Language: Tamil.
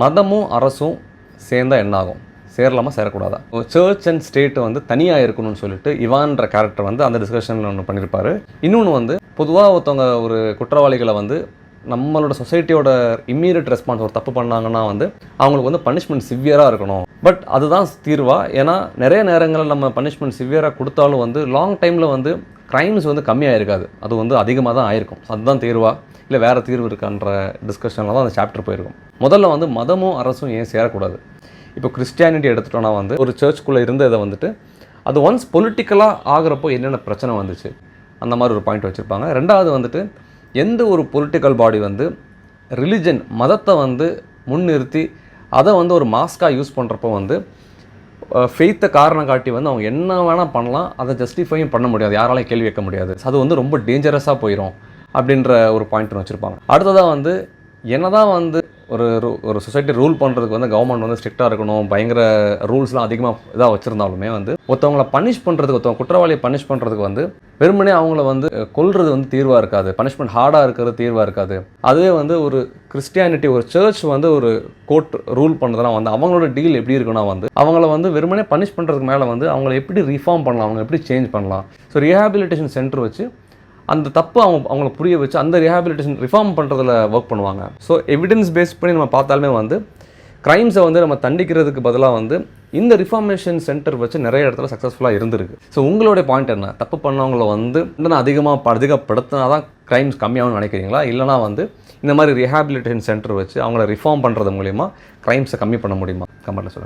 மதமும் அரசும் சேர்ந்தால் என்ன ஆகும்? சேரலாமா சேரக்கூடாதா? சர்ச் அண்ட் ஸ்டேட் வந்து தனியாக இருக்கணும்னு சொல்லிட்டு இவான்ற கேரக்டர் வந்து அந்த டிஸ்கஷனில் ஒன்று பண்ணியிருப்பார். இன்னொன்று வந்து பொதுவாக ஒருத்தவங்க ஒரு குற்றவாளிகளை வந்து நம்மளோட சொசைட்டியோட இம்மீடியட் ரெஸ்பான்ஸ் ஒரு தப்பு பண்ணாங்கன்னா வந்து அவங்களுக்கு வந்து பனிஷ்மெண்ட் சிவியராக இருக்கணும். பட் அதுதான் தீர்வா? ஏன்னா நிறைய நேரங்களில் நம்ம பனிஷ்மெண்ட் சிவியராக கொடுத்தாலும் வந்து லாங் டைமில் வந்து க்ரைம்ஸ் வந்து கம்மியாக இருக்காது, அது வந்து அதிகமாக தான் ஆயிருக்கும். அதுதான் தீர்வா இல்லை வேறு தீர்வு இருக்கான்ற டிஸ்கஷனில் தான் அந்த சாப்டர் போயிருக்கும். முதல்ல வந்து மதமும் அரசும் ஏன் சேரக்கூடாது? இப்போ கிறிஸ்டியானிட்டி எடுத்துட்டோன்னா வந்து ஒரு சர்ச்சுக்குள்ளே இருந்த இதை வந்துட்டு அது ஒன்ஸ் பொலிட்டிக்கலாக ஆகிறப்போ என்னென்ன பிரச்சனை வந்துச்சு அந்த மாதிரி ஒரு பாயிண்ட் வச்சுருப்பாங்க. ரெண்டாவது வந்துட்டு எந்த ஒரு பொலிட்டிக்கல் பாடி வந்து ரிலிஜன் மதத்தை வந்து முன்னிறுத்தி அதை வந்து ஒரு மாஸ்காக யூஸ் பண்ணுறப்போ வந்து ஃபெய்த்தை காரணம் காட்டி வந்து அவங்க என்ன வேணால் பண்ணலாம், அதை ஜஸ்டிஃபையும் பண்ண முடியாது, யாராலையும் கேள்வி வைக்க முடியாது. அது வந்து ரொம்ப டேஞ்சரஸாக போயிடும் அப்படின்ற ஒரு பாயிண்ட் வச்சுருப்பாங்க. அடுத்ததாக வந்து என்னதான் வந்து ஒரு சொசைட்டி ரூல் பண்ணுறதுக்கு வந்து கவர்மெண்ட் வந்து ஸ்ட்ரிக்டாக இருக்கணும், பயங்கர ரூல்ஸ்லாம் அதிகமாக இதாக வச்சுருந்தாலுமே வந்து ஒருத்தவங்களை பனிஷ் பண்ணுறதுக்கு, ஒருத்தவங்க குற்றவாளியை பனிஷ் பண்ணுறதுக்கு வந்து வெறுமனே அவங்கள வந்து கொல்றது வந்து தீர்வாக இருக்காது, பனிஷ்மெண்ட் ஹார்டாக இருக்கிறது தீர்வாக இருக்காது. அதுவே வந்து ஒரு கிறிஸ்டியானிட்டி ஒரு சர்ச் வந்து ஒரு கோர்ட் ரூல் பண்ணுறதுலாம் வந்து அவங்களோட டீல் எப்படி இருக்குன்னா வந்து அவங்கள வந்து வெறுமனே பனிஷ் பண்ணுறதுக்கு மேலே வந்து அவங்கள எப்படி ரிஃபார்ம் பண்ணலாம், அவங்க எப்படி சேஞ்ச் பண்ணலாம். ஸோ ரீஹாபிலிட்டேஷன் சென்டர் வச்சு அந்த தப்பு அவங்கள புரிய வச்சு அந்த ரீஹாபிலிட்டேஷன் ரிஃபார்ம் பண்ணுறதுல ஒர்க் பண்ணுவாங்க. ஸோ எவிடன்ஸ் பேஸ் பண்ணி நம்ம பார்த்தாலுமே வந்து க்ரைம்ஸை வந்து நம்ம தண்டிக்கிறதுக்கு பதிலாக வந்து இந்த ரிஃபார்மேஷன் சென்டர் வச்சு நிறைய இடத்துல சக்ஸஸ்ஃபுல்லாக இருந்திருக்கு. ஸோ உங்களுடைய பாயிண்ட் என்ன? தப்பு பண்ணவங்களை வந்து இன்னும் அதிகப்படுத்தினா தான் க்ரைம்ஸ் கம்மியாகும்னு நினைக்கிறீங்களா? இல்லைனா வந்து இந்த மாதிரி ரீஹாபிலிட்டேஷன் சென்டர் வச்சு அவங்கள ரிஃபார்ம் பண்ணுறது மூலிமா க்ரைம்ஸை கம்மி பண்ண முடியுமா? கமெண்ட்டில் சொல்லுங்கள்.